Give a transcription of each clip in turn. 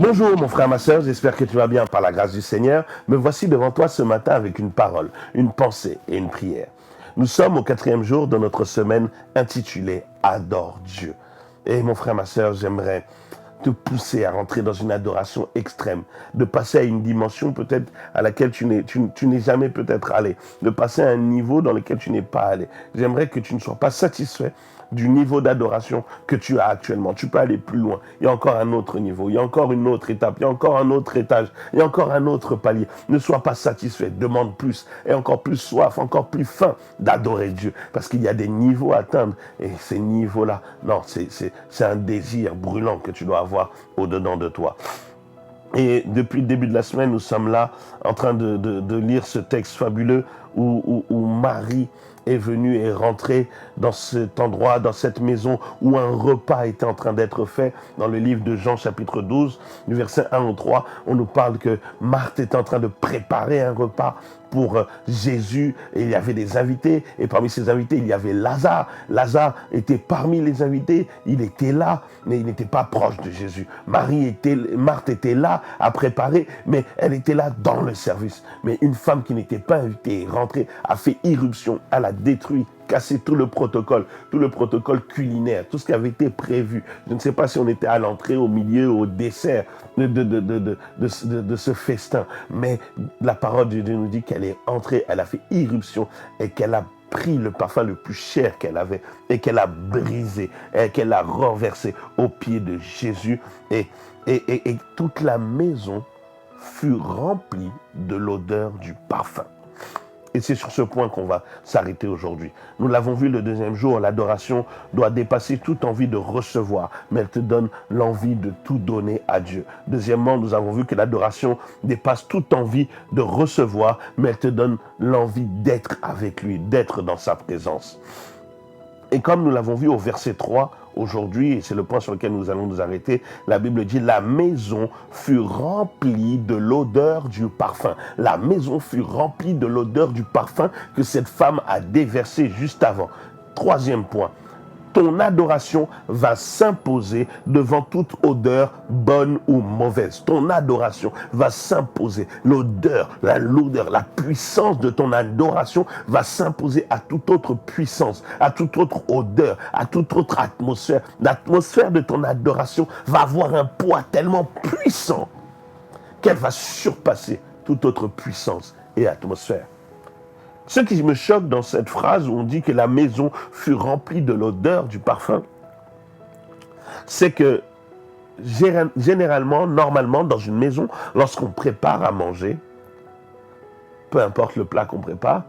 Bonjour mon frère, ma soeur, j'espère que tu vas bien par la grâce du Seigneur. Me voici devant toi ce matin avec une parole, une pensée et une prière. Nous sommes au 4e jour de notre semaine intitulée « Adore Dieu ». Et mon frère, ma soeur, j'aimerais te pousser à rentrer dans une adoration extrême, de passer à une dimension peut-être à laquelle tu n'es jamais peut-être allé, de passer à un niveau dans lequel tu n'es pas allé. J'aimerais que tu ne sois pas satisfait du niveau d'adoration que tu as actuellement. Tu peux aller plus loin. Il y a encore un autre niveau, il y a encore une autre étape, il y a encore un autre étage, il y a encore un autre palier. Ne sois pas satisfait, demande plus et encore plus soif, encore plus faim d'adorer Dieu. Parce qu'il y a des niveaux à atteindre et ces niveaux-là, non, c'est un désir brûlant que tu dois avoir au-dedans de toi. Et depuis le début de la semaine, nous sommes là en train de lire ce texte fabuleux où Marie est venue et rentrée dans cet endroit, dans cette maison où un repas était en train d'être fait. Dans le livre de Jean chapitre 12, du verset 1 au 3, on nous parle que Marthe est en train de préparer un repas pour Jésus, et il y avait des invités, et parmi ces invités, il y avait Lazare. Lazare était parmi les invités, il était là, mais il n'était pas proche de Jésus. Marthe était là à préparer, mais elle était là dans le service. Mais une femme qui n'était pas invitée est rentrée, a fait irruption, elle a détruit, cassé tout le protocole culinaire, tout ce qui avait été prévu. Je ne sais pas si on était à l'entrée, au milieu, au dessert de ce festin. Mais la parole de Dieu nous dit qu'elle est entrée, elle a fait irruption et qu'elle a pris le parfum le plus cher qu'elle avait et qu'elle a brisé et qu'elle a renversé aux pieds de Jésus. Et toute la maison fut remplie de l'odeur du parfum. Et c'est sur ce point qu'on va s'arrêter aujourd'hui. Nous l'avons vu le deuxième jour, l'adoration doit dépasser toute envie de recevoir, mais elle te donne l'envie de tout donner à Dieu. Deuxièmement, nous avons vu que l'adoration dépasse toute envie de recevoir, mais elle te donne l'envie d'être avec lui, d'être dans sa présence. Et comme nous l'avons vu au verset 3, aujourd'hui, et c'est le point sur lequel nous allons nous arrêter, la Bible dit « La maison fut remplie de l'odeur du parfum ». La maison fut remplie de l'odeur du parfum que cette femme a déversé juste avant. Troisième point, ton adoration va s'imposer devant toute odeur, bonne ou mauvaise. Ton adoration va s'imposer. L'odeur, la puissance de ton adoration va s'imposer à toute autre puissance, à toute autre odeur, à toute autre atmosphère. L'atmosphère de ton adoration va avoir un poids tellement puissant qu'elle va surpasser toute autre puissance et atmosphère. Ce qui me choque dans cette phrase où on dit que la maison fut remplie de l'odeur du parfum, c'est que généralement, normalement, dans une maison, lorsqu'on prépare à manger, peu importe le plat qu'on prépare,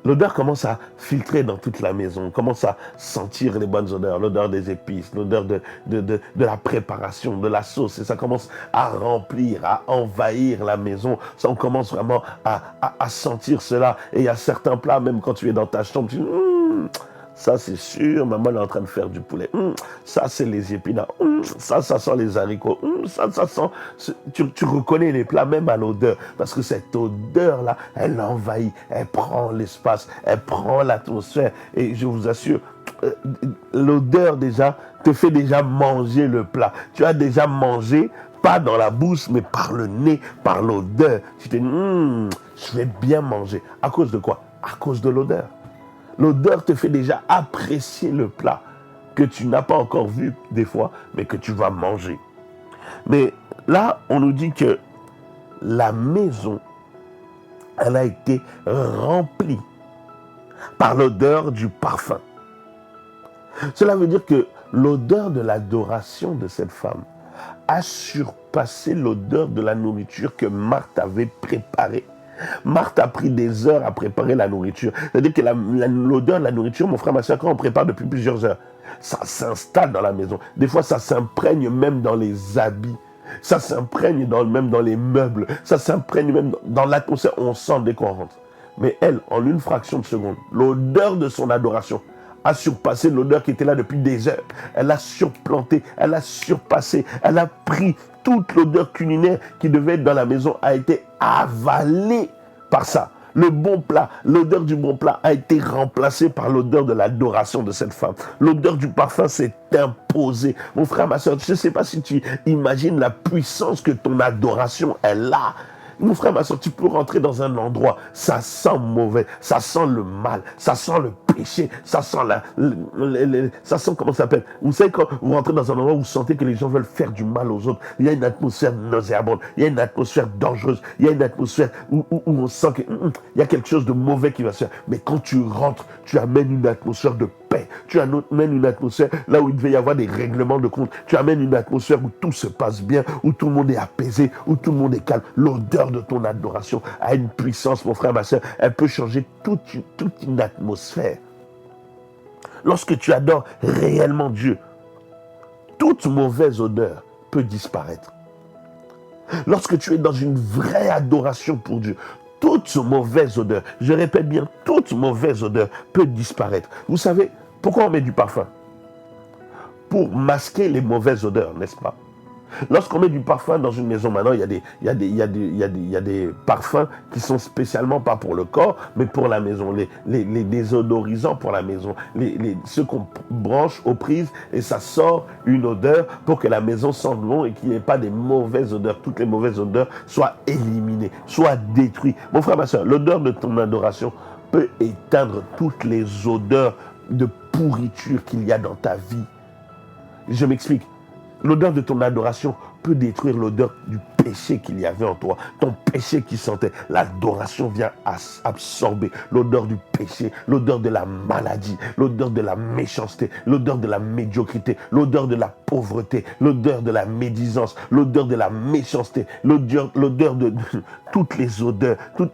l'odeur commence à filtrer dans toute la maison. On commence à sentir les bonnes odeurs, l'odeur des épices, l'odeur de la préparation, de la sauce. Et ça commence à remplir, à envahir la maison. Ça, on commence vraiment à sentir cela. Et il y a certains plats, même quand tu es dans ta chambre, tu dis ça c'est sûr, maman est en train de faire du poulet. Ça c'est les épinards. Ça sent les haricots. Ça sent... Tu reconnais les plats même à l'odeur. Parce que cette odeur-là, elle envahit, elle prend l'espace, elle prend l'atmosphère. Et je vous assure, l'odeur déjà te fait déjà manger le plat. Tu as déjà mangé, pas dans la bouche, mais par le nez, par l'odeur. Tu te dis, je vais bien manger. À cause de quoi? À cause de l'odeur. L'odeur te fait déjà apprécier le plat que tu n'as pas encore vu des fois, mais que tu vas manger. Mais là, on nous dit que la maison, elle a été remplie par l'odeur du parfum. Cela veut dire que l'odeur de l'adoration de cette femme a surpassé l'odeur de la nourriture que Marthe avait préparée. Marthe a pris des heures à préparer la nourriture. C'est-à-dire que l'odeur de la nourriture, mon frère, ma soeur, quand on prépare depuis plusieurs heures, ça s'installe dans la maison. Des fois, ça s'imprègne même dans les habits. Ça s'imprègne même dans les meubles. Ça s'imprègne même dans l'atmosphère. On sent dès qu'on rentre. Mais elle, en une fraction de seconde, l'odeur de son adoration a surpassé l'odeur qui était là depuis des heures. Elle a surplanté, elle a surpassé, elle a pris toute l'odeur culinaire qui devait être dans la maison, a été avalée par ça. Le bon plat, l'odeur du bon plat a été remplacée par l'odeur de l'adoration de cette femme. L'odeur du parfum s'est imposée. Mon frère, ma soeur, je ne sais pas si tu imagines la puissance que ton adoration elle a. Mon frère, ma soeur, tu peux rentrer dans un endroit, ça sent mauvais, ça sent le mal, ça sent le péché, ça sent ça sent, comment ça s'appelle? Vous savez, quand vous rentrez dans un endroit où vous sentez que les gens veulent faire du mal aux autres, il y a une atmosphère nauséabonde, il y a une atmosphère dangereuse, il y a une atmosphère où on sent qu'il y a quelque chose de mauvais qui va se faire. Mais quand tu rentres, tu amènes une atmosphère de paix, tu amènes une atmosphère là où il devait y avoir des règlements de compte, tu amènes une atmosphère où tout se passe bien, où tout le monde est apaisé, où tout le monde est calme. L'odeur de ton adoration a une puissance, mon frère, ma soeur, elle peut changer toute une atmosphère. Lorsque tu adores réellement Dieu, toute mauvaise odeur peut disparaître. Lorsque tu es dans une vraie adoration pour Dieu, toute mauvaise odeur, je répète bien, toute mauvaise odeur peut disparaître. Vous savez, pourquoi on met du parfum? Pour masquer les mauvaises odeurs, n'est-ce pas? Lorsqu'on met du parfum dans une maison, maintenant, il y a des parfums qui sont spécialement pas pour le corps, mais pour la maison. Les désodorisants pour la maison. Ceux qu'on branche aux prises et ça sort une odeur pour que la maison sente bon et qu'il n'y ait pas des mauvaises odeurs. Toutes les mauvaises odeurs soient éliminées, soient détruites. Mon frère, ma soeur, l'odeur de ton adoration peut éteindre toutes les odeurs de pourriture qu'il y a dans ta vie. Je m'explique. L'odeur de ton adoration peut détruire l'odeur du péché qu'il y avait en toi. Ton péché qui sentait. L'adoration vient absorber l'odeur du péché, l'odeur de la maladie, l'odeur de la méchanceté, l'odeur de la médiocrité, l'odeur de la pauvreté, l'odeur de la médisance, l'odeur de la méchanceté, l'odeur de toutes les odeurs, tous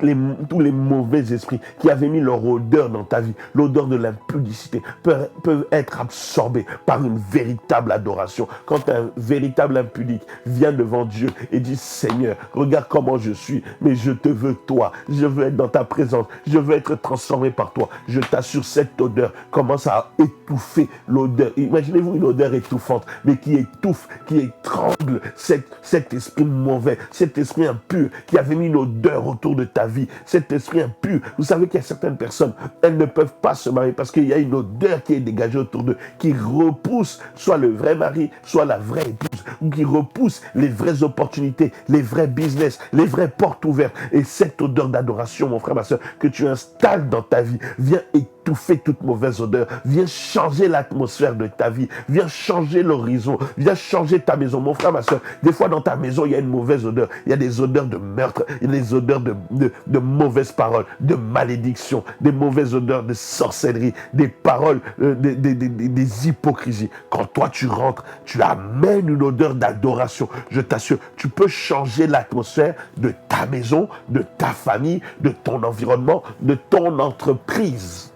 les mauvais esprits qui avaient mis leur odeur dans ta vie, l'odeur de l'impudicité peuvent être absorbés par une véritable adoration. Quand un véritable impudique vient devant Dieu et dit: Seigneur, regarde comment je suis, mais je te veux toi, je veux être dans ta présence, je veux être transformé par toi. Je t'assure, cette odeur commence à étouffer l'odeur. Imaginez-vous une odeur étouffante, mais qui étouffe, qui étrangle cet esprit mauvais, cet esprit impur qui avait mis une odeur autour de ta vie, cet esprit impur. Vous savez qu'il y a certaines personnes, elles ne peuvent pas se marier parce qu'il y a une odeur qui est dégagée autour d'eux, qui repousse soit le vrai mari, soit la vraie épouse, ou qui repousse les vraies opportunités, les vrais business, les vraies portes ouvertes. Et cette odeur d'adoration, mon frère, ma soeur, que tu installes dans ta vie, vient étouffer toute mauvaise odeur, vient changer l'atmosphère de ta vie, vient changer l'horizon, vient changer ta maison. Mon frère, ma soeur, des fois dans ta maison, il y a une mauvaise odeur, il y a des odeurs de meurtre, il y a des odeurs de mauvaises paroles, de malédiction, des mauvaises odeurs de sorcellerie, des paroles, des hypocrisies. Quand toi tu rentres, tu amènes une odeur d'adoration. Je t'assure, tu peux changer l'atmosphère de ta maison, de ta famille, de ton environnement, de ton entreprise.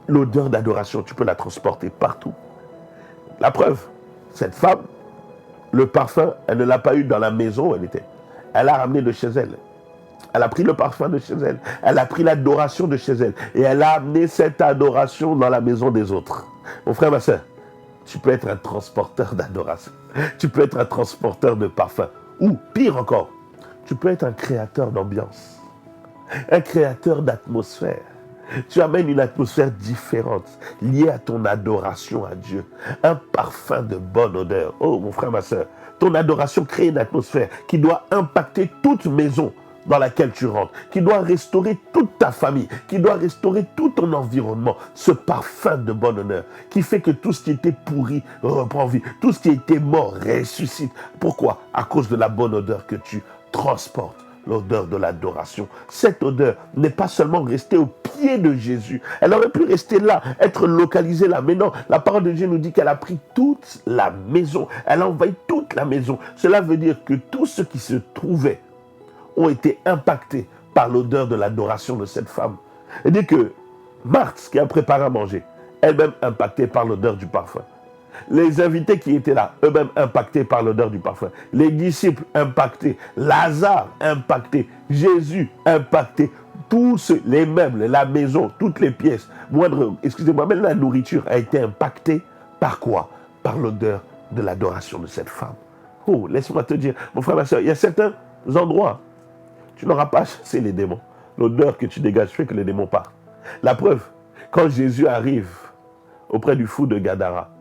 L'odeur d'adoration, tu peux la transporter partout. La preuve, cette femme, le parfum, elle ne l'a pas eu dans la maison où elle était. Elle l'a ramené de chez elle. Elle a pris le parfum de chez elle. Elle a pris l'adoration de chez elle. Et elle a amené cette adoration dans la maison des autres. Mon frère, ma soeur, tu peux être un transporteur d'adoration. Tu peux être un transporteur de parfum. Ou, pire encore, tu peux être un créateur d'ambiance. Un créateur d'atmosphère. Tu amènes une atmosphère différente, liée à ton adoration à Dieu. Un parfum de bonne odeur. Oh, mon frère, ma soeur, ton adoration crée une atmosphère qui doit impacter toute maison dans laquelle tu rentres, qui doit restaurer toute ta famille, qui doit restaurer tout ton environnement. Ce parfum de bonne odeur qui fait que tout ce qui était pourri reprend vie, tout ce qui était mort ressuscite. Pourquoi? À cause de la bonne odeur que tu transportes. L'odeur de l'adoration. Cette odeur n'est pas seulement restée au pied de Jésus. Elle aurait pu rester là, être localisée là. Mais non, la parole de Dieu nous dit qu'elle a pris toute la maison. Elle a envahi toute la maison. Cela veut dire que tous ceux qui se trouvaient ont été impactés par l'odeur de l'adoration de cette femme. Et dit que Marthe, qui a préparé à manger, elle-même impactée par l'odeur du parfum. Les invités qui étaient là, eux-mêmes impactés par l'odeur du parfum. Les disciples impactés. Lazare impacté. Jésus impacté. Tous les meubles, la maison, toutes les pièces, excusez-moi, même la nourriture a été impactée par quoi? Par l'odeur de l'adoration de cette femme. Oh, laisse-moi te dire, mon frère, ma soeur, il y a certains endroits tu n'auras pas chassé les démons. L'odeur que tu dégages fait que les démons partent. La preuve, quand Jésus arrive auprès du fou de Gadara,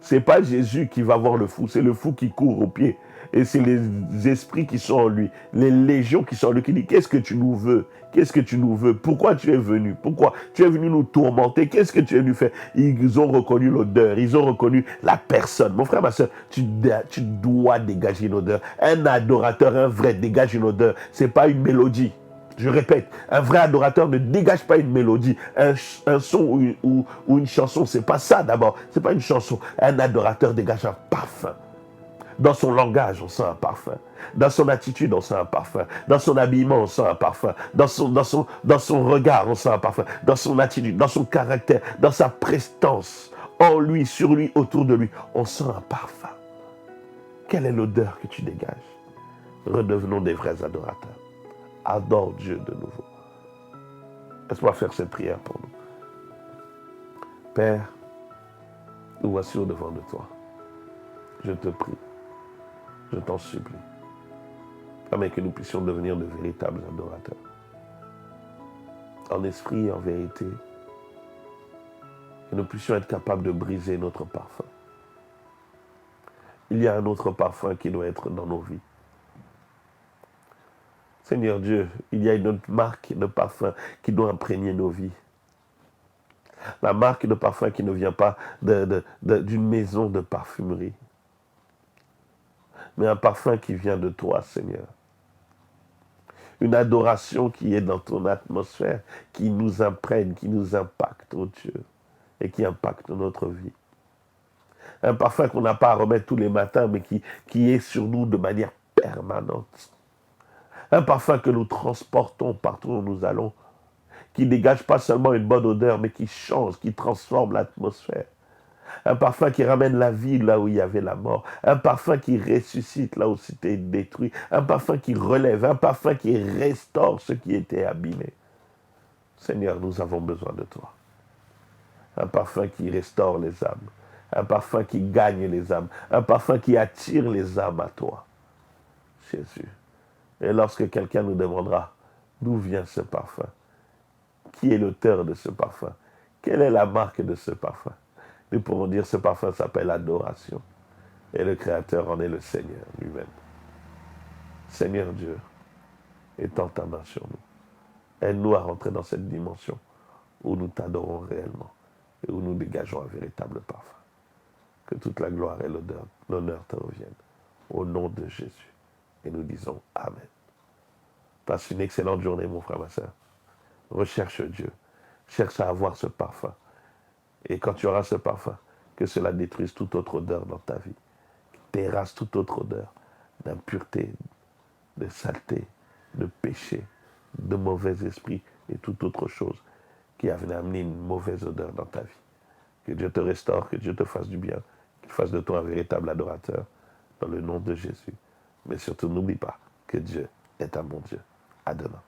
ce n'est pas Jésus qui va voir le fou, c'est le fou qui court aux pieds. Et c'est les esprits qui sont en lui, les légions qui sont en lui, qui disent, qu'est-ce que tu nous veux? Qu'est-ce que tu nous veux? Pourquoi tu es venu? Pourquoi tu es venu nous tourmenter? Qu'est-ce que tu es venu faire? Ils ont reconnu l'odeur, ils ont reconnu la personne. Mon frère, ma soeur, tu dois dégager une odeur. Un adorateur, un vrai, dégage une odeur. Ce n'est pas une mélodie. Je répète, un vrai adorateur ne dégage pas une mélodie, un son ou une chanson. C'est pas ça d'abord. C'est pas une chanson. Un adorateur dégage un parfum. Dans son langage, on sent un parfum. Dans son attitude, on sent un parfum. Dans son habillement, on sent un parfum. Dans son regard, on sent un parfum. Dans son attitude, dans son caractère, dans sa prestance, en lui, sur lui, autour de lui, on sent un parfum. Quelle est l'odeur que tu dégages? Redevenons des vrais adorateurs. Adore Dieu de nouveau. Laisse-moi faire cette prière pour nous. Père, nous voici au-devant de toi. Je te prie. Je t'en supplie. Permets que nous puissions devenir de véritables adorateurs. En esprit et en vérité. Que nous puissions être capables de briser notre parfum. Il y a un autre parfum qui doit être dans nos vies. Seigneur Dieu, il y a une autre marque de parfum qui doit imprégner nos vies. La marque de parfum qui ne vient pas d'une maison de parfumerie. Mais un parfum qui vient de toi, Seigneur. Une adoration qui est dans ton atmosphère, qui nous imprègne, qui nous impacte, oh Dieu, et qui impacte notre vie. Un parfum qu'on n'a pas à remettre tous les matins, mais qui est sur nous de manière permanente. Un parfum que nous transportons partout où nous allons, qui ne dégage pas seulement une bonne odeur, mais qui change, qui transforme l'atmosphère. Un parfum qui ramène la vie là où il y avait la mort. Un parfum qui ressuscite là où c'était détruit. Un parfum qui relève. Un parfum qui restaure ce qui était abîmé. Seigneur, nous avons besoin de toi. Un parfum qui restaure les âmes. Un parfum qui gagne les âmes. Un parfum qui attire les âmes à toi. Jésus. Et lorsque quelqu'un nous demandera d'où vient ce parfum, qui est l'auteur de ce parfum, quelle est la marque de ce parfum, nous pourrons dire ce parfum s'appelle adoration. Et le Créateur en est le Seigneur lui-même. Seigneur Dieu, étends ta main sur nous. Aide-nous à rentrer dans cette dimension où nous t'adorons réellement et où nous dégageons un véritable parfum. Que toute la gloire et l'honneur te reviennent. Au nom de Jésus. Et nous disons Amen. Passe une excellente journée, mon frère, ma soeur. Recherche Dieu. Cherche à avoir ce parfum. Et quand tu auras ce parfum, que cela détruise toute autre odeur dans ta vie. Terrasse toute autre odeur d'impureté, de saleté, de péché, de mauvais esprit et toute autre chose qui a amené une mauvaise odeur dans ta vie. Que Dieu te restaure, que Dieu te fasse du bien, qu'il fasse de toi un véritable adorateur dans le nom de Jésus. Mais surtout, n'oublie pas que Dieu est un bon Dieu. À demain.